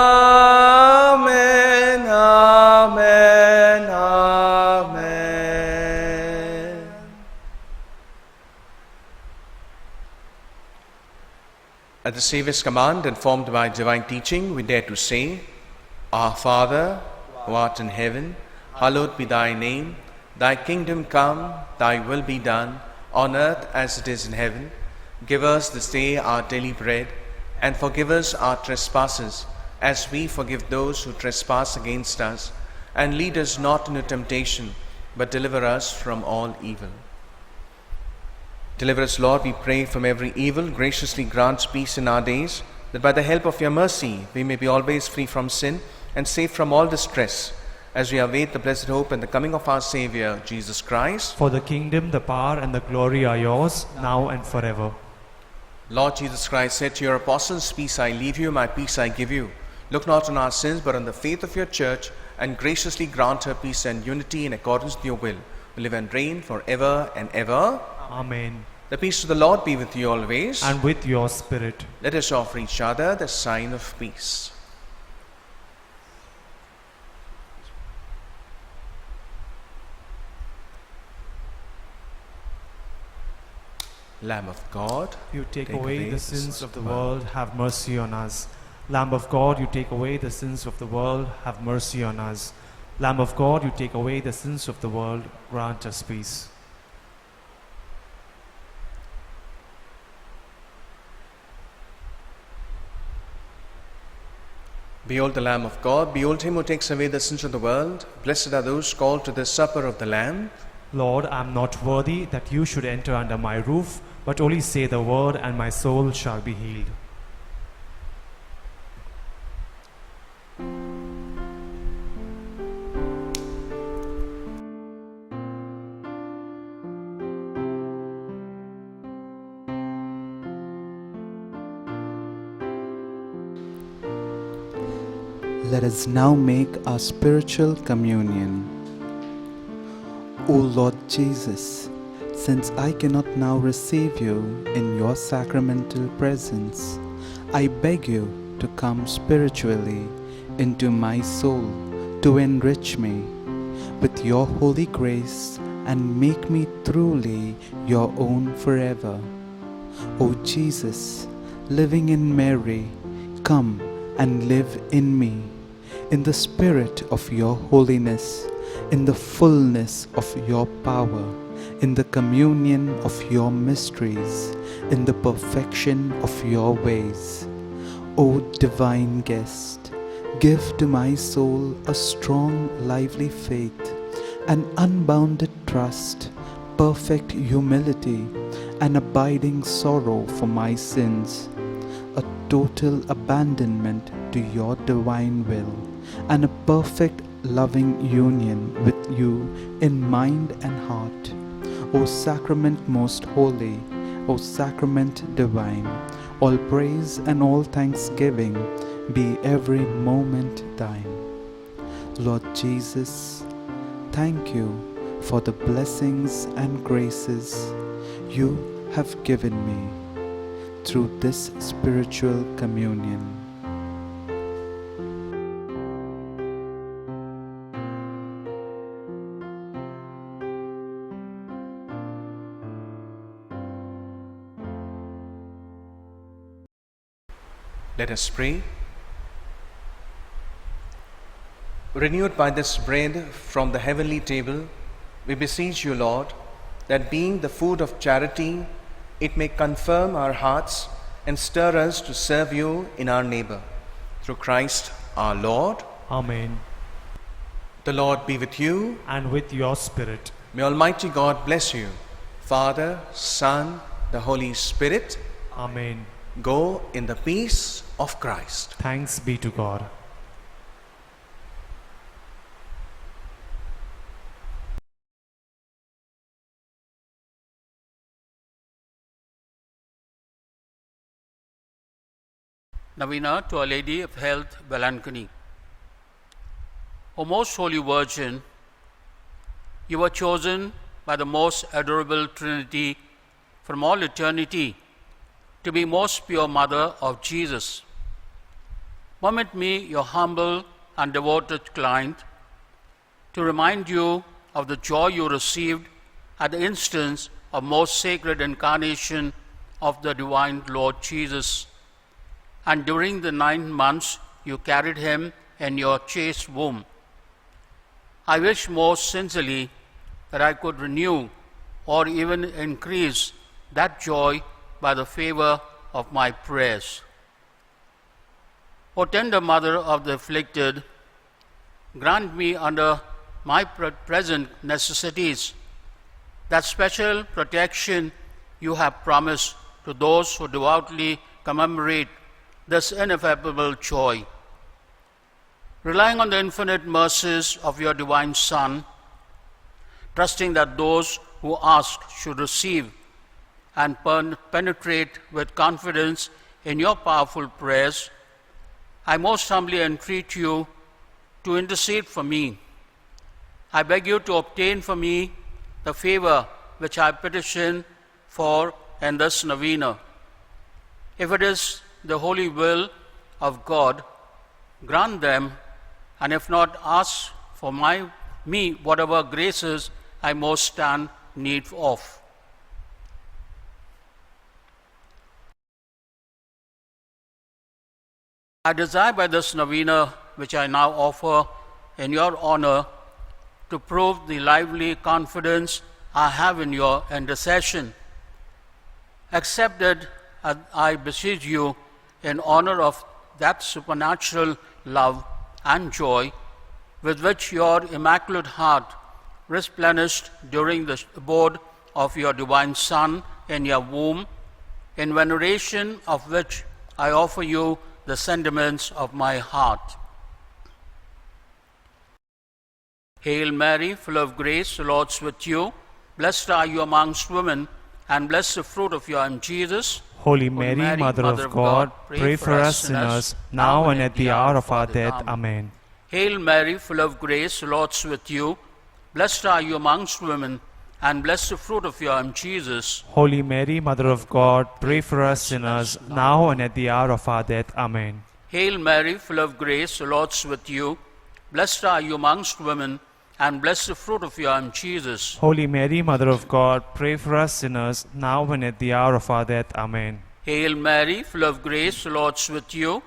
Amen. Amen. At the Saviour's command, informed by divine teaching, we dare to say, Our Father, who art in heaven, hallowed be thy name. Thy kingdom come, thy will be done, on earth as it is in heaven. Give us this day our daily bread, and forgive us our trespasses, as we forgive those who trespass against us. And lead us not into temptation, but deliver us from all evil. Deliver us, Lord, we pray, from every evil. Graciously grant peace in our days, that by the help of your mercy we may be always free from sin and safe from all distress, as we await the blessed hope and the coming of our Saviour, Jesus Christ. For the kingdom, the power, and the glory are yours, now and forever. Lord Jesus Christ said to your apostles, Peace I leave you, my peace I give you. Look not on our sins, but on the faith of your church, and graciously grant her peace and unity in accordance with your will, who live and reign forever and ever. Amen. The peace of the Lord be with you always. And with your spirit. Let us offer each other the sign of peace. Lamb of God, You take away the sins of the world, have mercy on us. Lamb of God, you take away the sins of the world, have mercy on us. Lamb of God, you take away the sins of the world, grant us peace. Behold the Lamb of God, behold him who takes away the sins of the world. Blessed are those called to the supper of the Lamb. Lord, I am not worthy that you should enter under my roof, but only say the word, and my soul shall be healed. Let us now make our spiritual communion. O Lord Jesus, since I cannot now receive you in your sacramental presence, I beg you to come spiritually into my soul to enrich me with your holy grace and make me truly your own forever. O Jesus, living in Mary, come and live in me, in the spirit of your holiness, in the fullness of your power, in the communion of your mysteries, in the perfection of your ways. O divine guest, give to my soul a strong, lively faith, an unbounded trust, perfect humility, an abiding sorrow for my sins, a total abandonment to your divine will, and a perfect loving union with you in mind and heart. O sacrament most holy, O sacrament divine, all praise and all thanksgiving be every moment thine. Lord Jesus, thank you for the blessings and graces you have given me through this spiritual communion. Let us pray. Renewed by this bread from the heavenly table, we beseech you, Lord, that being the food of charity, it may confirm our hearts and stir us to serve you in our neighbor. Through Christ our Lord. Amen. The Lord be with you. And with your spirit. May Almighty God bless you, Father, Son, the Holy Spirit. Amen. Go in the peace of Christ. Thanks be to God. Novena to Our Lady of Health, Belancony. O most Holy Virgin, you were chosen by the most adorable Trinity from all eternity to be most pure Mother of Jesus. Permit me, your humble and devoted client, to remind you of the joy you received at the instance of most sacred incarnation of the divine Lord Jesus. And during the 9 months you carried him in your chaste womb. I wish most sincerely that I could renew or even increase that joy by the favor of my prayers. O tender Mother of the afflicted, grant me under my present necessities that special protection you have promised to those who devoutly commemorate this ineffable joy. Relying on the infinite mercies of your divine Son, trusting that those who ask should receive, and penetrate with confidence in your powerful prayers, I most humbly entreat you to intercede for me. I beg you to obtain for me the favor which I petition for in this novena. If it is the holy will of God, grant them, and if not, ask for me whatever graces I most stand need of. I desire by this novena, which I now offer in your honor, to prove the lively confidence I have in your intercession. Accept it, I beseech you, in honor of that supernatural love and joy with which your immaculate heart replenished during the abode of your divine Son in your womb, in veneration of which I offer you the sentiments of my heart. Hail Mary, full of grace, the Lord is with you. Blessed are you amongst women, and blessed the fruit of your womb, Jesus. Holy Mary, Mother of God, pray for us sinners, now and at the hour of our death. Amen. Hail Mary, full of grace, the Lord is with you. Blessed are you amongst women, and blessed the fruit of your womb, Jesus. Holy Mary, Mother of God, pray for us sinners, now and at the hour of our death. Amen. Hail Mary, full of grace, the Lord is with you. Blessed are you amongst women, and blessed the fruit of your womb, Jesus. Holy Mary, Mother of God, pray for us sinners, now and at the hour of our death. Amen. Hail Mary, full of grace, the Lord is with you.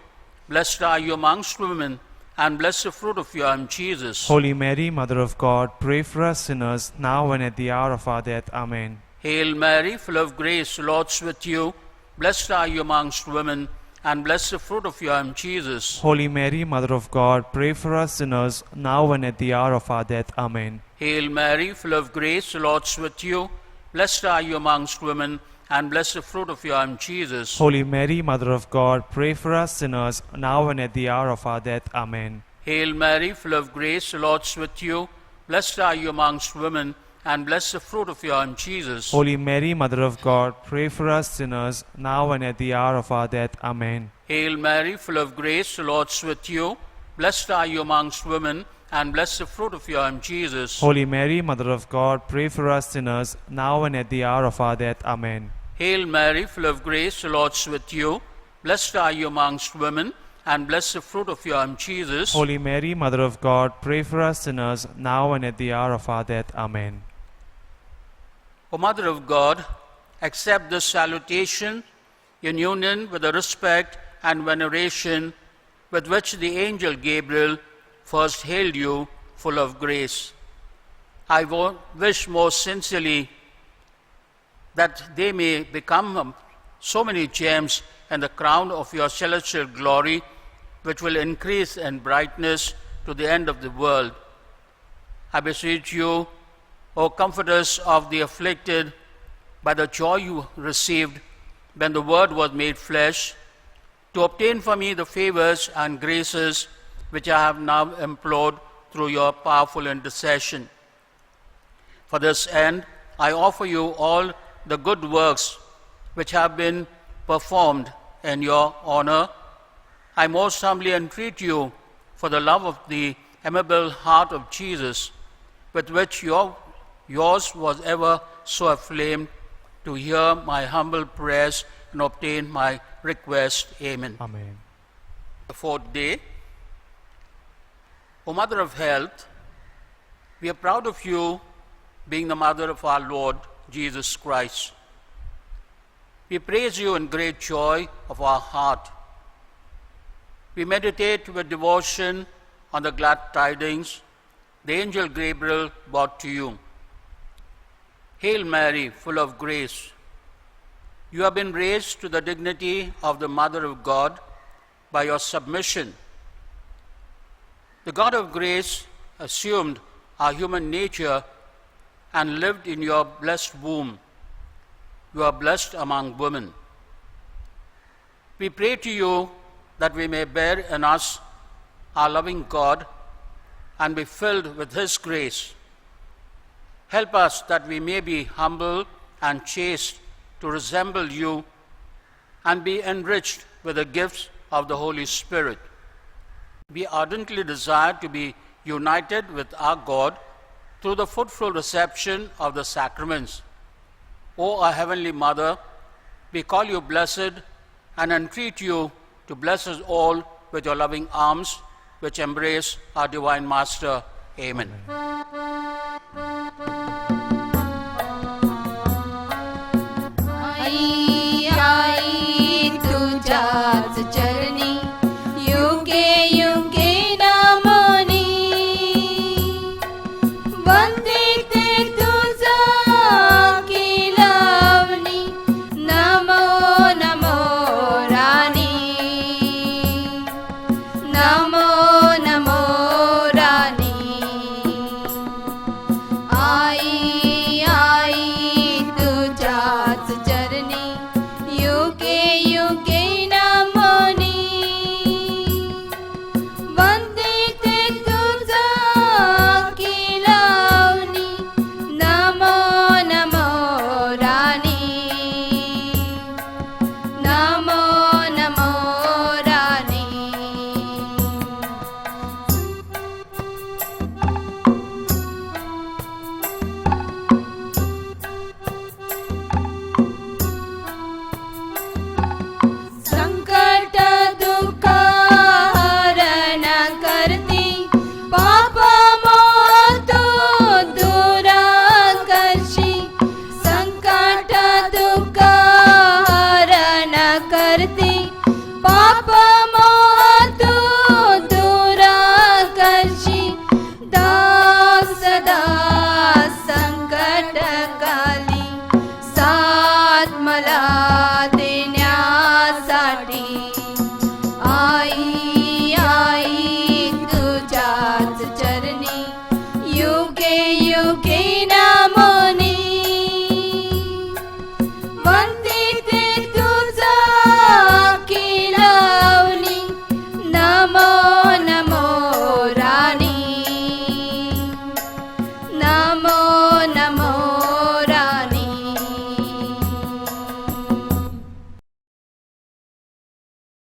Blessed are you amongst women, and blessed the fruit of your womb, Jesus. Holy Mary, Mother of God, pray for us sinners, now and at the hour of our death. Amen. Hail Mary, full of grace, the Lord is with you. Blessed are you amongst women, and blessed the fruit of your womb, Jesus. Holy Mary, Mother of God, pray for us sinners, now and at the hour of our death. Amen. Hail Mary, full of grace, the Lord is with you. Blessed are you amongst women, and blessed the fruit of your womb, Jesus. Holy Mary, Mother of God, pray for us sinners, now and at the hour of our death. Amen. Hail Mary, full of grace, the Lord is with you. Blessed are you amongst women, and blessed the fruit of your womb, Jesus. Holy Mary, Mother of God, pray for us sinners, now and at the hour of our death. Amen. Hail Mary, full of grace, the Lord is with you. Blessed are you amongst women, and blessed the fruit of your womb, Jesus. Holy Mary, Mother of God, pray for us sinners, now and at the hour of our death. Amen. Hail Mary, full of grace, the Lord is with you. Blessed are you amongst women, and blessed the fruit of your womb, Jesus. Holy Mary, Mother of God, pray for us sinners, now and at the hour of our death. Amen. O Mother of God, accept this salutation in union with the respect and veneration with which the angel Gabriel first hailed you, full of grace. I wish most sincerely that they may become so many gems in the crown of your celestial glory, which will increase in brightness to the end of the world. I beseech you, O comforters of the afflicted, by the joy you received when the Word was made flesh, to obtain for me the favors and graces which I have now implored through your powerful intercession. For this end, I offer you all the good works which have been performed in your honor. I most humbly entreat you, for the love of the amiable heart of Jesus, with which yours was ever so aflamed, to hear my humble prayers and obtain my request. Amen. Amen. The fourth day. O Mother of Health, we are proud of you being the mother of our Lord Jesus Christ. We praise you in great joy of our heart. We meditate with devotion on the glad tidings the angel Gabriel brought to you. Hail Mary, full of grace. You have been raised to the dignity of the Mother of God by your submission. The God of grace assumed our human nature and lived in your blessed womb. You are blessed among women. We pray to you that we may bear in us our loving God and be filled with His grace. Help us that we may be humble and chaste to resemble you and be enriched with the gifts of the Holy Spirit. We ardently desire to be united with our God through the fruitful reception of the sacraments. O our Heavenly Mother, we call you blessed and entreat you to bless us all with your loving arms, which embrace our Divine Master. Amen. आई आई तुझ्याच चरणी युगे युगे नमनी वंदिते तुझा किलवणी नमो नमो राणी नमो नमो राणी आई आई तुझ्याच चरणी युगे युगे नमनी वंदिते तुझा किलवणी नमो नमो राणी नमो नमो राणी संकट दुःख हरण करती पाप मोह तू दूर करशी संकट दुःख हरण करती पाप मोह तू दूर करशी दास सदा संकट काली साथ मला देण्यासाठी आई आई तुझ्याच चरणी युगे युगे नमो